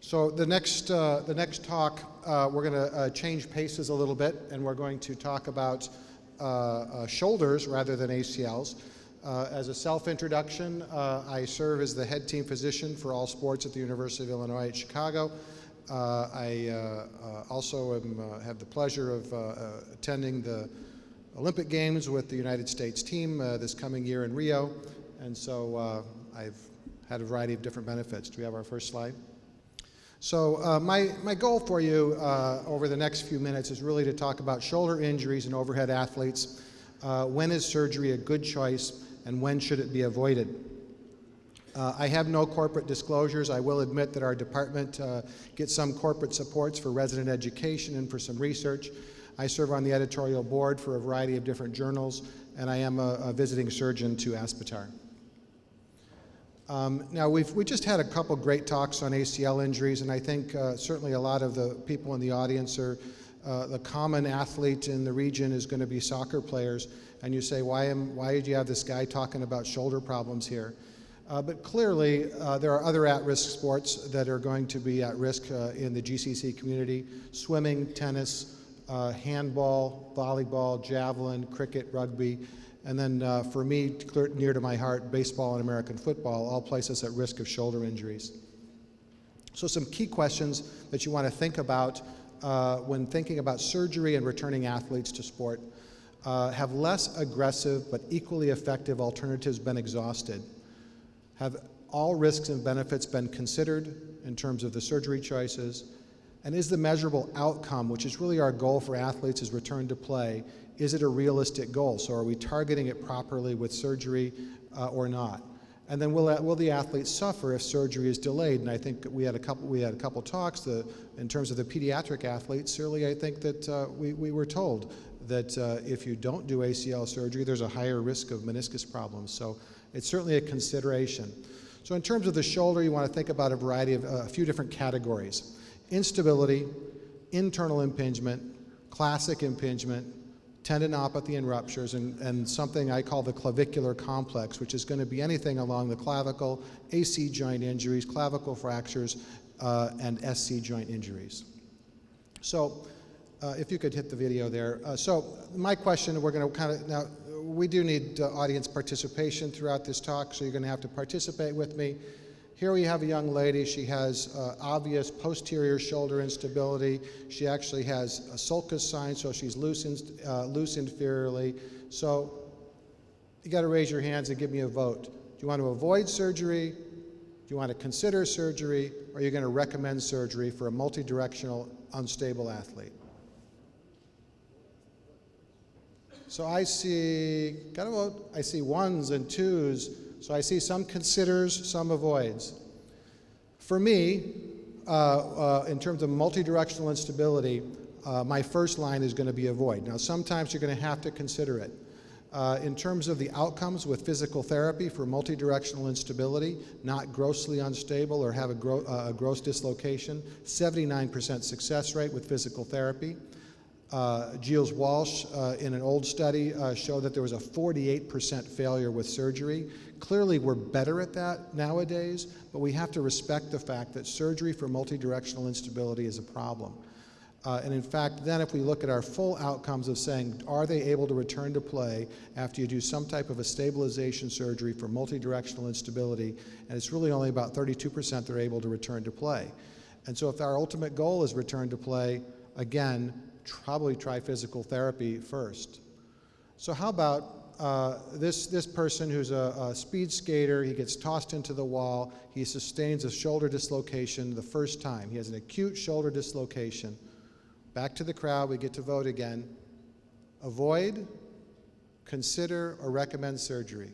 So the next talk, we're going to change paces a little bit, and we're going to talk about shoulders rather than ACLs. As a self-introduction, I serve as the head team physician for all sports at the University of Illinois at Chicago. I also have the pleasure of attending the Olympic Games with the United States team this coming year in Rio, and so I've had a variety of different benefits. Do we have our first slide? So my goal for you over the next few minutes is really to talk about shoulder injuries in overhead athletes. When is surgery a good choice, and when should it be avoided? I have no corporate disclosures. I will admit that our department gets some corporate supports for resident education and for some research. I serve on the editorial board for a variety of different journals, and I am a visiting surgeon to Aspetar. Now, we just had a couple great talks on ACL injuries, and I think certainly a lot of the people in the audience are the common athlete in the region is going to be soccer players, and you say, why did you have this guy talking about shoulder problems here? But clearly, there are other at-risk sports that are going to be at risk in the GCC community: swimming, tennis, handball, volleyball, javelin, cricket, rugby. And then for me, near to my heart, baseball and American football all place us at risk of shoulder injuries. So some key questions that you want to think about when thinking about surgery and returning athletes to sport. Have less aggressive but equally effective alternatives been exhausted? Have all risks and benefits been considered in terms of the surgery choices? And is the measurable outcome, which is really our goal for athletes, is return to play, is it a realistic goal? So are we targeting it properly with surgery or not? And then will the athletes suffer if surgery is delayed? And I think we had a couple talks in terms of the pediatric athletes. Certainly, I think that we were told that if you don't do ACL surgery, there's a higher risk of meniscus problems. So it's certainly a consideration. So in terms of the shoulder, you want to think about a few different categories: instability, internal impingement, classic impingement, tendinopathy and ruptures, and something I call the clavicular complex, which is going to be anything along the clavicle, AC joint injuries, clavicle fractures, and SC joint injuries. So if you could hit the video there. So my question, we're going to now, we do need audience participation throughout this talk, so you're going to have to participate with me. Here we have a young lady. She has obvious posterior shoulder instability. She actually has a sulcus sign, so she's loose inferiorly. So you got to raise your hands and give me a vote. Do you want to avoid surgery? Do you want to consider surgery? Or are you going to recommend surgery for a multidirectional, unstable athlete? So I see, got to vote. I see ones and twos. So I see some considers, some avoids. For me, in terms of multidirectional instability, my first line is going to be avoid. Now, sometimes you're going to have to consider it. In terms of the outcomes with physical therapy for multidirectional instability, not grossly unstable or have a gross dislocation, 79% success rate with physical therapy. Giles Walsh, in an old study, showed that there was a 48% failure with surgery. Clearly, we're better at that nowadays, but we have to respect the fact that surgery for multidirectional instability is a problem. And in fact, then if we look at our full outcomes of saying, are they able to return to play after you do some type of a stabilization surgery for multidirectional instability, and it's really only about 32% that are able to return to play. And so if our ultimate goal is return to play, again, probably try physical therapy first. So how about this person who's a speed skater? He gets tossed into the wall. He sustains a shoulder dislocation the first time. He has an acute shoulder dislocation. Back to the crowd, we get to vote again. Avoid, consider, or recommend surgery.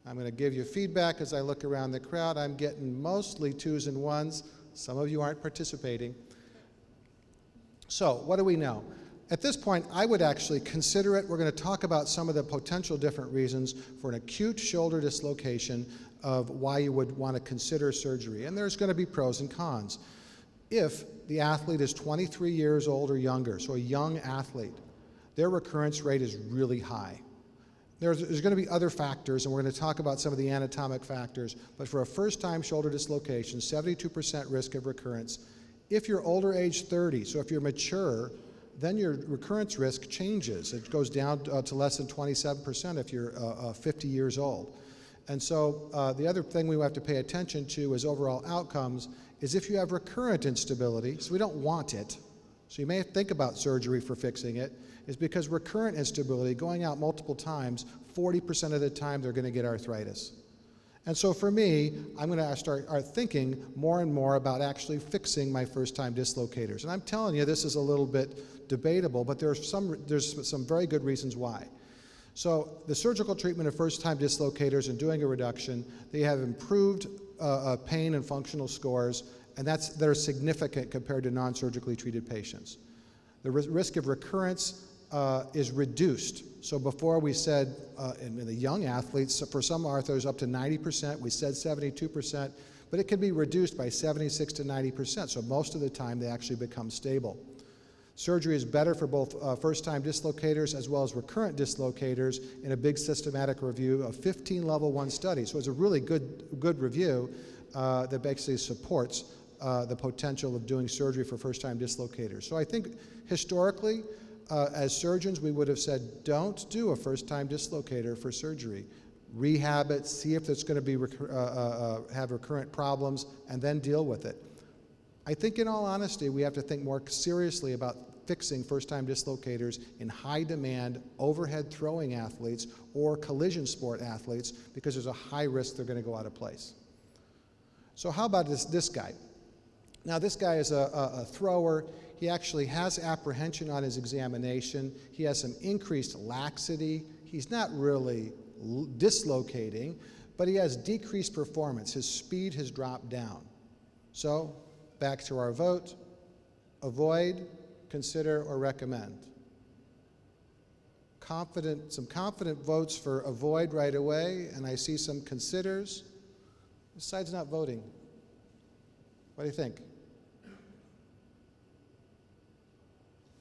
I'm going to give you feedback as I look around the crowd. I'm getting mostly twos and ones. Some of you aren't participating. So what do we know? At this point, I would actually consider it. We're going to talk about some of the potential different reasons for an acute shoulder dislocation of why you would want to consider surgery. And there's going to be pros and cons. If the athlete is 23 years old or younger, so a young athlete, their recurrence rate is really high. There's going to be other factors, and we're going to talk about some of the anatomic factors, but for a first-time shoulder dislocation, 72% risk of recurrence. If you're older age 30, so if you're mature, then your recurrence risk changes. It goes down to less than 27% if you're 50 years old. And so the other thing we have to pay attention to as overall outcomes is if you have recurrent instability, so we don't want it, so you may think about surgery for fixing it, is because recurrent instability, going out multiple times, 40% of the time they're going to get arthritis. And so for me, I'm going to start thinking more and more about actually fixing my first-time dislocators. And I'm telling you, this is a little bit debatable, but there's some very good reasons why. So the surgical treatment of first-time dislocators and doing a reduction, they have improved pain and functional scores, and they're significant compared to non-surgically treated patients. The risk of recurrence is reduced. So before we said in the young athletes, for some arthros up to 90%, we said 72%, but it can be reduced by 76 to 90%. So most of the time they actually become stable. Surgery is better for both first-time dislocators as well as recurrent dislocators in a big systematic review of 15 level 1 studies. So it's a really good review that basically supports the potential of doing surgery for first-time dislocators. So I think historically, as surgeons, we would have said, don't do a first-time dislocator for surgery. Rehab it, see if it's going to have recurrent problems, and then deal with it. I think in all honesty, we have to think more seriously about fixing first-time dislocators in high-demand overhead throwing athletes or collision sport athletes because there's a high risk they're going to go out of place. So how about this guy? Now this guy is a thrower. He actually has apprehension on his examination. He has some increased laxity. He's not really dislocating, but he has decreased performance. His speed has dropped down. So back to our vote: avoid, consider, or recommend. Some confident votes for avoid right away, and I see some considers. This side's not voting. What do you think?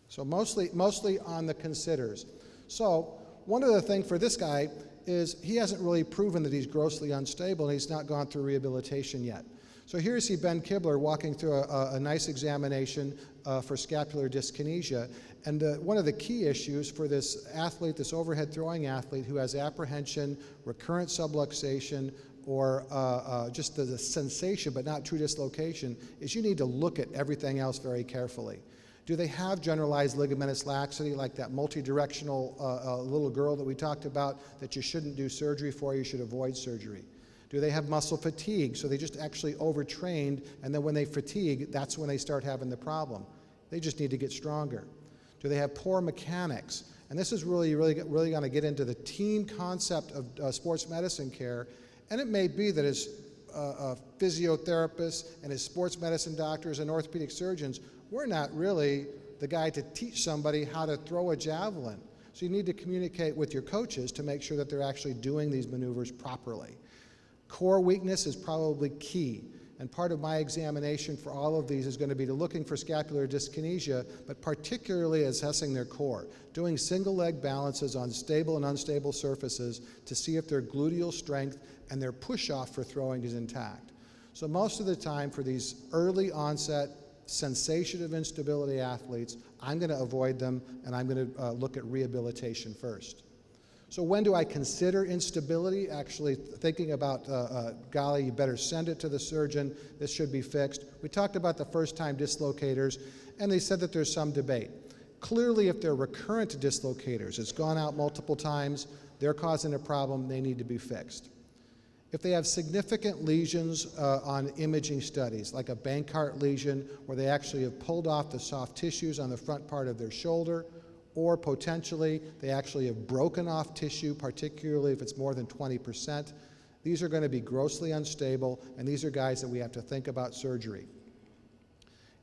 So mostly on the considers. So one of the things for this guy is he hasn't really proven that he's grossly unstable and he's not gone through rehabilitation yet. So here you see Ben Kibler walking through a nice examination for scapular dyskinesia. And one of the key issues for this athlete, this overhead throwing athlete who has apprehension, recurrent subluxation, or just the sensation but not true dislocation, is you need to look at everything else very carefully. Do they have generalized ligamentous laxity, like that multidirectional little girl that we talked about that you shouldn't do surgery for, you should avoid surgery? Do they have muscle fatigue, so they just actually overtrained, and then when they fatigue, that's when they start having the problem? They just need to get stronger. Do they have poor mechanics? And this is really going to get into the team concept of sports medicine care, and it may be that as physiotherapists and as sports medicine doctors and orthopedic surgeons, we're not really the guy to teach somebody how to throw a javelin. So you need to communicate with your coaches to make sure that they're actually doing these maneuvers properly. Core weakness is probably key. And part of my examination for all of these is going to be looking for scapular dyskinesia, but particularly assessing their core, doing single leg balances on stable and unstable surfaces to see if their gluteal strength and their push-off for throwing is intact. So most of the time for these early onset sensation of instability athletes, I'm going to avoid them and I'm going to look at rehabilitation first. So when do I consider instability? Actually thinking about, golly, you better send it to the surgeon, this should be fixed. We talked about the first-time dislocators, and they said that there's some debate. Clearly, if they're recurrent dislocators, it's gone out multiple times, they're causing a problem, they need to be fixed. If they have significant lesions on imaging studies, like a Bankart lesion where they actually have pulled off the soft tissues on the front part of their shoulder, or potentially they actually have broken off tissue, particularly if it's more than 20%, these are going to be grossly unstable, and these are guys that we have to think about surgery.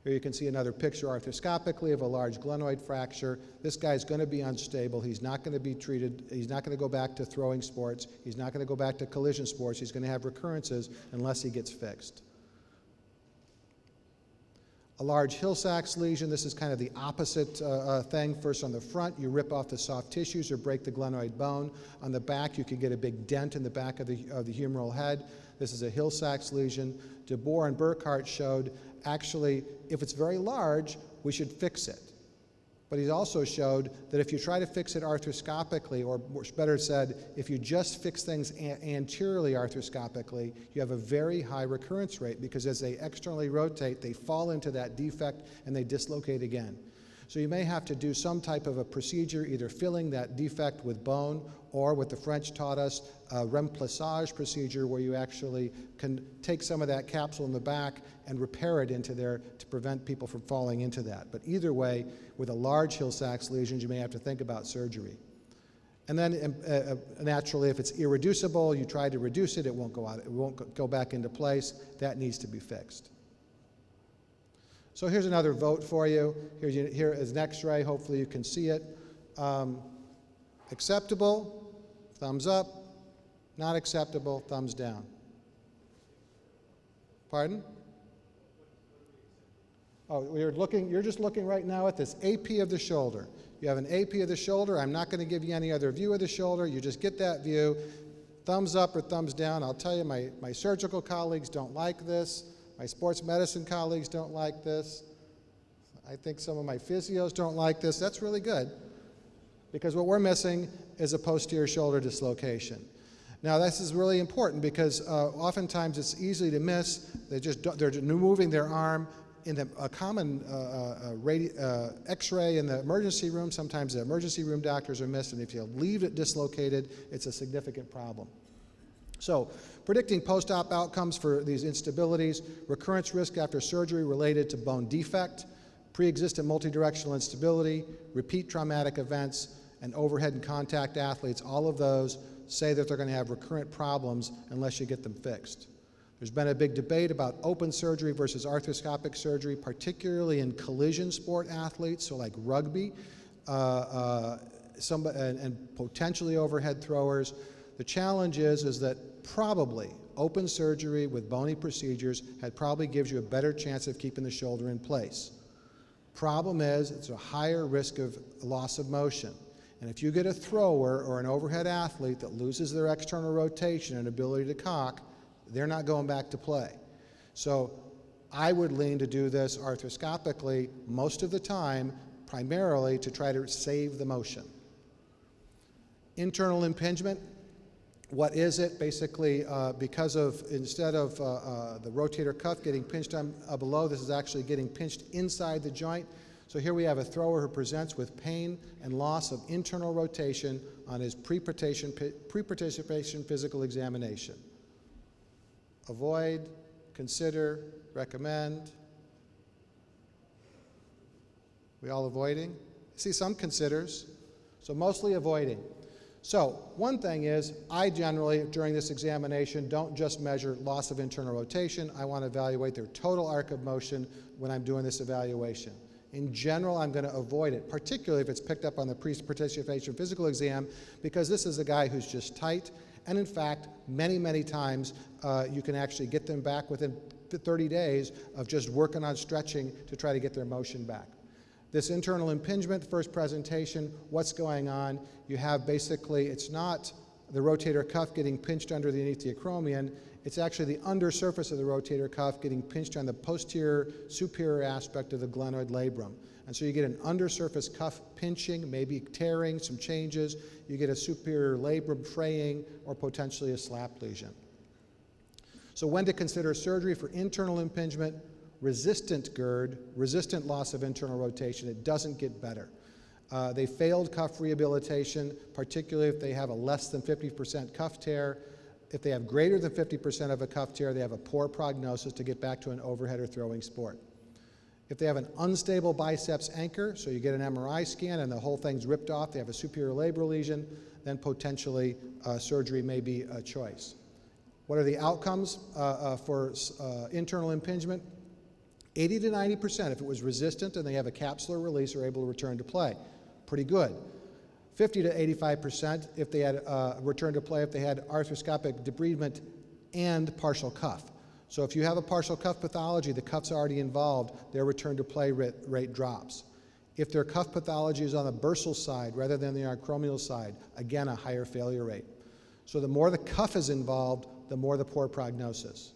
Here you can see another picture arthroscopically of a large glenoid fracture. This guy's going to be unstable. He's not going to be treated. He's not going to go back to throwing sports. He's not going to go back to collision sports. He's going to have recurrences unless he gets fixed. A large Hill-Sachs lesion, this is kind of the opposite thing. First on the front, you rip off the soft tissues or break the glenoid bone. On the back, you can get a big dent in the back of the humeral head. This is a Hill-Sachs lesion. De Boer and Burkhardt showed actually, if it's very large, we should fix it. But he also showed that if you try to fix it arthroscopically, or better said, if you just fix things anteriorly arthroscopically, you have a very high recurrence rate because as they externally rotate, they fall into that defect and they dislocate again. So you may have to do some type of a procedure, either filling that defect with bone or what the French taught us, a remplissage procedure where you actually can take some of that capsule in the back and repair it into there to prevent people from falling into that. But either way, with a large Hill-Sachs lesion, you may have to think about surgery. And then naturally, if it's irreducible, you try to reduce it, it won't go out, it won't go back into place. That needs to be fixed. So here's another vote for you. Here is an X-ray. Hopefully you can see it. Acceptable, thumbs up. Not acceptable, thumbs down. Pardon? Oh, you're just looking right now at this AP of the shoulder. You have an AP of the shoulder. I'm not going to give you any other view of the shoulder. You just get that view. Thumbs up or thumbs down. I'll tell you, my surgical colleagues don't like this. My sports medicine colleagues don't like this. I think some of my physios don't like this. That's really good because what we're missing is a posterior shoulder dislocation. Now this is really important because oftentimes it's easy to miss. They're moving their arm. In a common X-ray in the emergency room, sometimes the emergency room doctors are missed, and if you leave it dislocated, it's a significant problem. So, predicting post-op outcomes for these instabilities, recurrence risk after surgery related to bone defect, pre-existent multidirectional instability, repeat traumatic events, and overhead and contact athletes, all of those say that they're going to have recurrent problems unless you get them fixed. There's been a big debate about open surgery versus arthroscopic surgery, particularly in collision sport athletes, so like rugby, and potentially overhead throwers. The challenge is that probably open surgery with bony procedures probably gives you a better chance of keeping the shoulder in place. Problem is, it's a higher risk of loss of motion. And if you get a thrower or an overhead athlete that loses their external rotation and ability to cock, they're not going back to play. So I would lean to do this arthroscopically most of the time, primarily to try to save the motion. Internal impingement, what is it? Basically, because of, instead of the rotator cuff getting pinched below, this is actually getting pinched inside the joint. So here we have a thrower who presents with pain and loss of internal rotation on his pre-participation physical examination. Avoid, consider, recommend. We all avoiding? See some considers, so mostly avoiding. So one thing is, I generally, during this examination, don't just measure loss of internal rotation. I want to evaluate their total arc of motion when I'm doing this evaluation. In general, I'm going to avoid it, particularly if it's picked up on the pre-participation physical exam, because this is a guy who's just tight. And in fact, many, many times, you can actually get them back within 30 days of just working on stretching to try to get their motion back. This internal impingement, first presentation, what's going on? You have basically, it's not the rotator cuff getting pinched underneath the acromion, it's actually the undersurface of the rotator cuff getting pinched on the posterior superior aspect of the glenoid labrum. And so you get an undersurface cuff pinching, maybe tearing, some changes. You get a superior labrum fraying or potentially a slap lesion. So when to consider surgery for internal impingement, resistant GERD, resistant loss of internal rotation, it doesn't get better. They failed cuff rehabilitation, particularly if they have a less than 50% cuff tear. If they have greater than 50% of a cuff tear, they have a poor prognosis to get back to an overhead or throwing sport. If they have an unstable biceps anchor, so you get an MRI scan and the whole thing's ripped off, they have a superior labral lesion, then potentially surgery may be a choice. What are the outcomes for internal impingement? 80 to 90% if it was resistant and they have a capsular release are able to return to play. Pretty good. 50 to 85% if they had return to play if they had arthroscopic debridement and partial cuff. So if you have a partial cuff pathology, the cuff's already involved, their return to play rate drops. If their cuff pathology is on the bursal side rather than the acromial side, again, a higher failure rate. So the more the cuff is involved, the more the poor prognosis.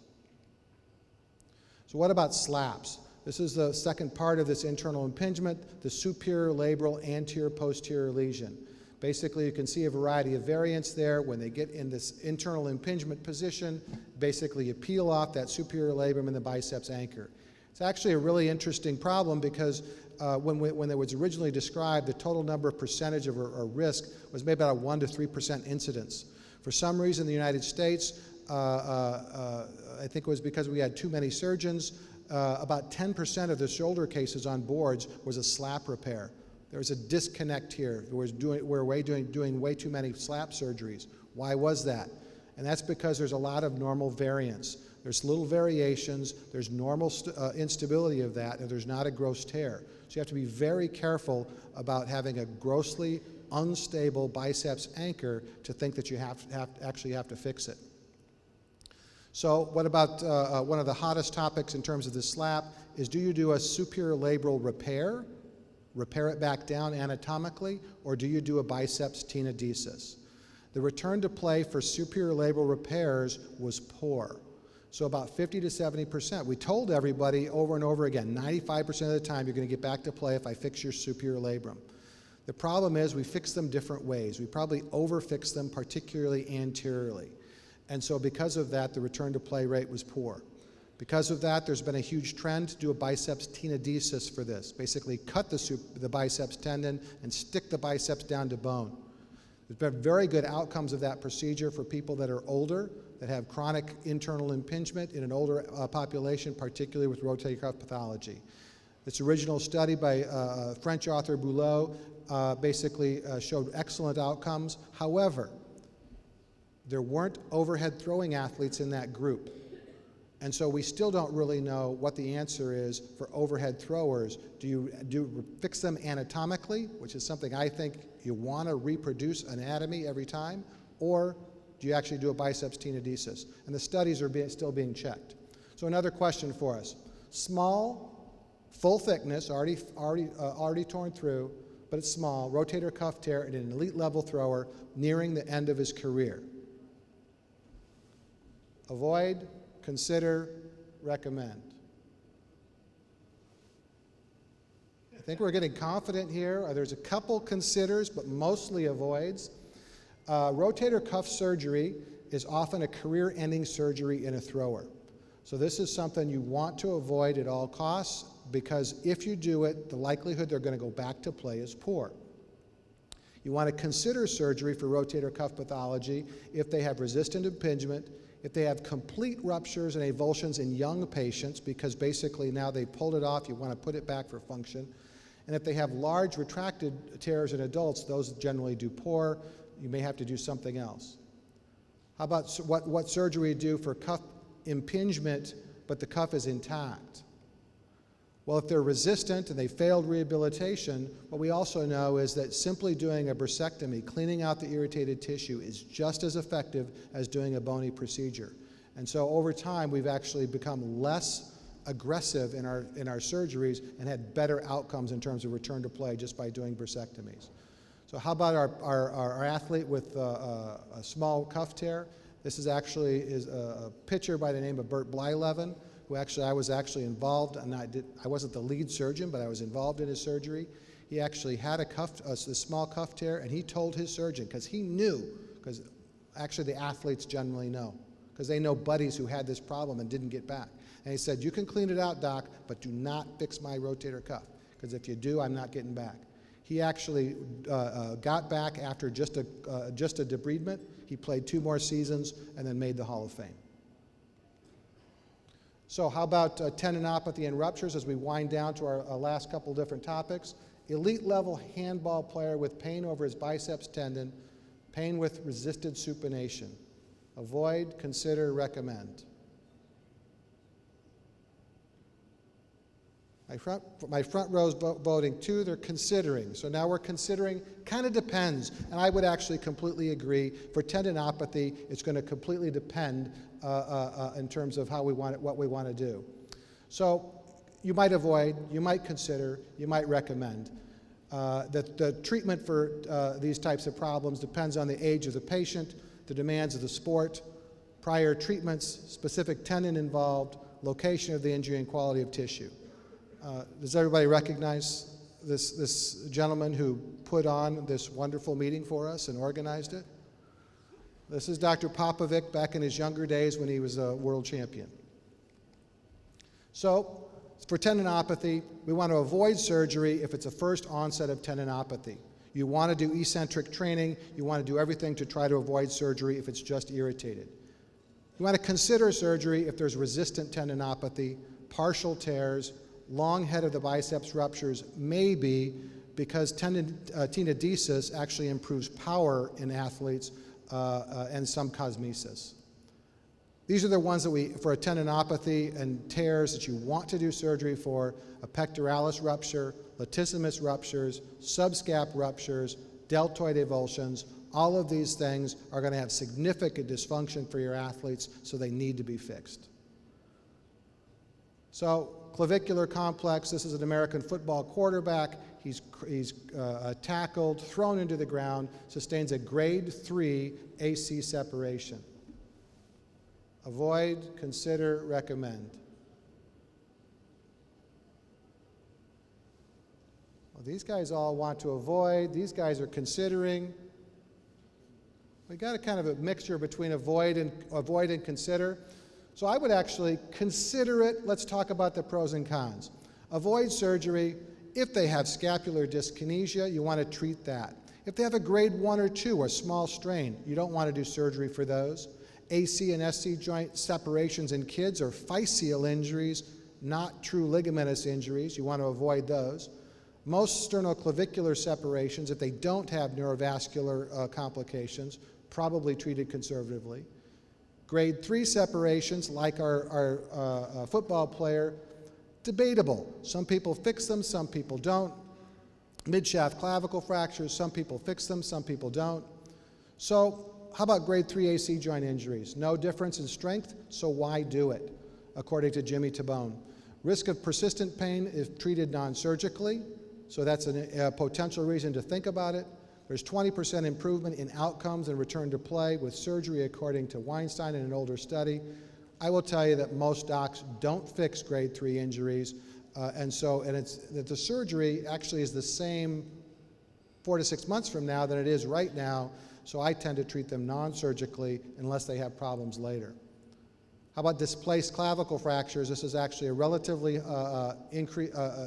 So what about SLAPs? This is the second part of this internal impingement, the superior labral anterior posterior lesion. Basically, you can see a variety of variants there. When they get in this internal impingement position, basically you peel off that superior labrum and the biceps anchor. It's actually a really interesting problem because when it was originally described, the total number of percentage of or risk was maybe about a 1 to 3% incidence. For some reason in the United States, I think it was because we had too many surgeons, about 10% of the shoulder cases on boards was a SLAP repair. There was a disconnect here. We're doing way too many SLAP surgeries. Why was that? And that's because there's a lot of normal variance. There's little variations, there's normal instability of that, and there's not a gross tear. So you have to be very careful about having a grossly unstable biceps anchor to think that you actually have to fix it. So what about one of the hottest topics in terms of the SLAP is, do you do a superior labral repair it back down anatomically, or do you do a biceps tenodesis? The return to play for superior labral repairs was poor. So about 50 to 70%. We told everybody over and over again, 95% of the time you're going to get back to play if I fix your superior labrum. The problem is we fix them different ways. We probably overfix them, particularly anteriorly. And so because of that, the return to play rate was poor. Because of that, there's been a huge trend to do a biceps tenodesis for this. Basically cut the biceps tendon and stick the biceps down to bone. There's been very good outcomes of that procedure for people that are older, that have chronic internal impingement in an older population, particularly with rotator cuff pathology. This original study by French author Boulot basically showed excellent outcomes. However, there weren't overhead throwing athletes in that group. And so we still don't really know what the answer is for overhead throwers. Do you fix them anatomically, which is something I think you want to reproduce anatomy every time, or do you actually do a biceps tenodesis? And the studies are still being checked. So another question for us. Small, full thickness, already torn through, but it's small, rotator cuff tear in an elite level thrower nearing the end of his career. Avoid, consider, recommend. I think we're getting confident here. There's a couple considers, but mostly avoids. Rotator cuff surgery is often a career-ending surgery in a thrower. So this is something you want to avoid at all costs, because if you do it, the likelihood they're going to go back to play is poor. You want to consider surgery for rotator cuff pathology if they have resistant impingement, if they have complete ruptures and avulsions in young patients, because basically now they pulled it off, you want to put it back for function. And if they have large retracted tears in adults, those generally do poor. You may have to do something else. How about what surgery you do for cuff impingement, but the cuff is intact? Well, if they're resistant and they failed rehabilitation, what we also know is that simply doing a bursectomy, cleaning out the irritated tissue, is just as effective as doing a bony procedure. And so over time, we've actually become less aggressive in our surgeries and had better outcomes in terms of return to play just by doing bursectomies. So how about our athlete with a small cuff tear? This is actually a pitcher by the name of Bert Blyleven, who I was actually involved, and I wasn't the lead surgeon, but I was involved in his surgery. He actually had a small cuff tear, and he told his surgeon, because he knew, because actually the athletes generally know, because they know buddies who had this problem and didn't get back. And he said, you can clean it out, doc, but do not fix my rotator cuff, because if you do, I'm not getting back. He actually got back after just a debridement. He played 2 more seasons and then made the Hall of Fame. So how about tendinopathy and ruptures as we wind down to our last couple different topics? Elite level handball player with pain over his biceps tendon, pain with resisted supination. Avoid, consider, recommend. My front row's voting 2, they're considering. So now we're considering, kind of depends. And I would actually completely agree. For tendinopathy, it's going to completely depend in terms of how we want it, what we want to do. So you might avoid, you might consider, you might recommend. That the treatment for these types of problems depends on the age of the patient, the demands of the sport, prior treatments, specific tendon involved, location of the injury, and quality of tissue. Does everybody recognize this gentleman who put on this wonderful meeting for us and organized it? This is Dr. Popovic back in his younger days when he was a world champion. So, for tendinopathy, we want to avoid surgery if it's a first onset of tendinopathy. You want to do eccentric training. You want to do everything to try to avoid surgery if it's just irritated. You want to consider surgery if there's resistant tendinopathy, partial tears, long head of the biceps ruptures, maybe because tenodesis actually improves power in athletes and some cosmesis. These are the ones that for a tendinopathy and tears that you want to do surgery for: a pectoralis rupture, latissimus ruptures, subscap ruptures, deltoid avulsions. All of these things are going to have significant dysfunction for your athletes, so they need to be fixed. So, clavicular complex, this is an American football quarterback. He's tackled, thrown into the ground, sustains a grade 3 AC separation. Avoid, consider, recommend. Well, these guys all want to avoid. These guys are considering. We got a kind of a mixture between avoid and consider. So I would actually consider it. Let's talk about the pros and cons. Avoid surgery. If they have scapular dyskinesia, you want to treat that. If they have a grade 1 or 2 or small strain, you don't want to do surgery for those. AC and SC joint separations in kids are physeal injuries, not true ligamentous injuries. You want to avoid those. Most sternoclavicular separations, if they don't have neurovascular complications, probably treated conservatively. Grade 3 separations, like our football player, debatable. Some people fix them, some people don't. Midshaft clavicle fractures, some people fix them, some people don't. So, how about grade 3 AC joint injuries? No difference in strength, so why do it, according to Jimmy Tabone. Risk of persistent pain if treated non-surgically, so that's a potential reason to think about it. There's 20% improvement in outcomes and return to play with surgery, according to Weinstein in an older study. I will tell you that most docs don't fix grade 3 injuries, and the surgery actually is the same 4 to 6 months from now than it is right now. So I tend to treat them non-surgically unless they have problems later. How about displaced clavicle fractures? This is actually a relatively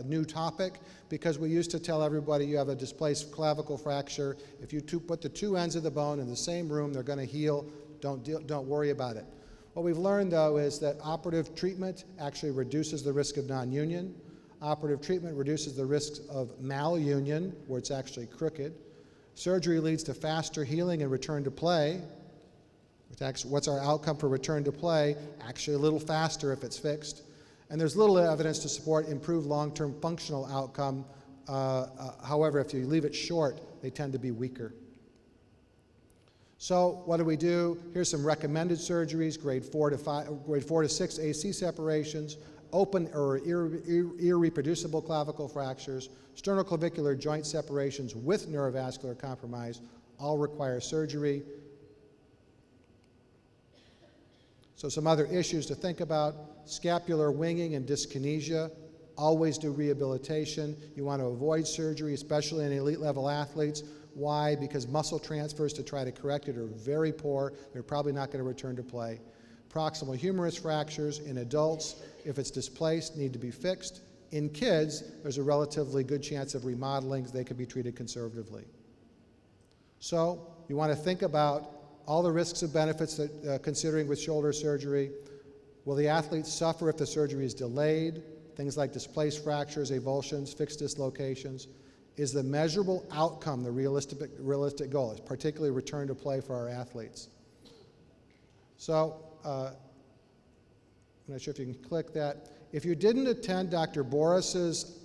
new topic, because we used to tell everybody you have a displaced clavicle fracture. If you put the two ends of the bone in the same room, they're going to heal. Don't worry about it. What we've learned, though, is that operative treatment actually reduces the risk of non-union. Operative treatment reduces the risks of malunion, where it's actually crooked. Surgery leads to faster healing and return to play. What's our outcome for return to play? Actually a little faster if it's fixed. And there's little evidence to support improved long-term functional outcome. However, if you leave it short, they tend to be weaker. So what do? Here's some recommended surgeries: grade 4 to 6 AC separations, open or irreproducible clavicle fractures, sternoclavicular joint separations with neurovascular compromise, all require surgery. So some other issues to think about: scapular winging and dyskinesia. Always do rehabilitation. You want to avoid surgery, especially in elite level athletes. Why? Because muscle transfers to try to correct it are very poor. They're probably not going to return to play. Proximal humerus fractures in adults, if it's displaced, need to be fixed. In kids, there's a relatively good chance of remodeling. They could be treated conservatively. So you want to think about all the risks and benefits that considering with shoulder surgery. Will the athlete suffer if the surgery is delayed? Things like displaced fractures, avulsions, fixed dislocations. Is the measurable outcome the realistic goal? It's particularly return to play for our athletes. So, I'm not sure if you can click that. If you didn't attend Dr. Boris's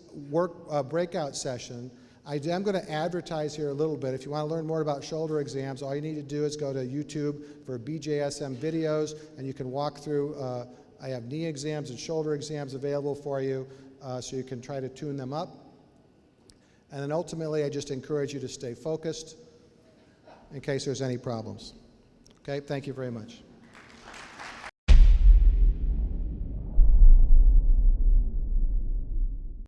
breakout session, I am going to advertise here a little bit. If you want to learn more about shoulder exams, all you need to do is go to YouTube for BJSM videos, and you can walk through. I have knee exams and shoulder exams available for you, so you can try to tune them up. And then ultimately, I just encourage you to stay focused in case there's any problems. Okay, thank you very much.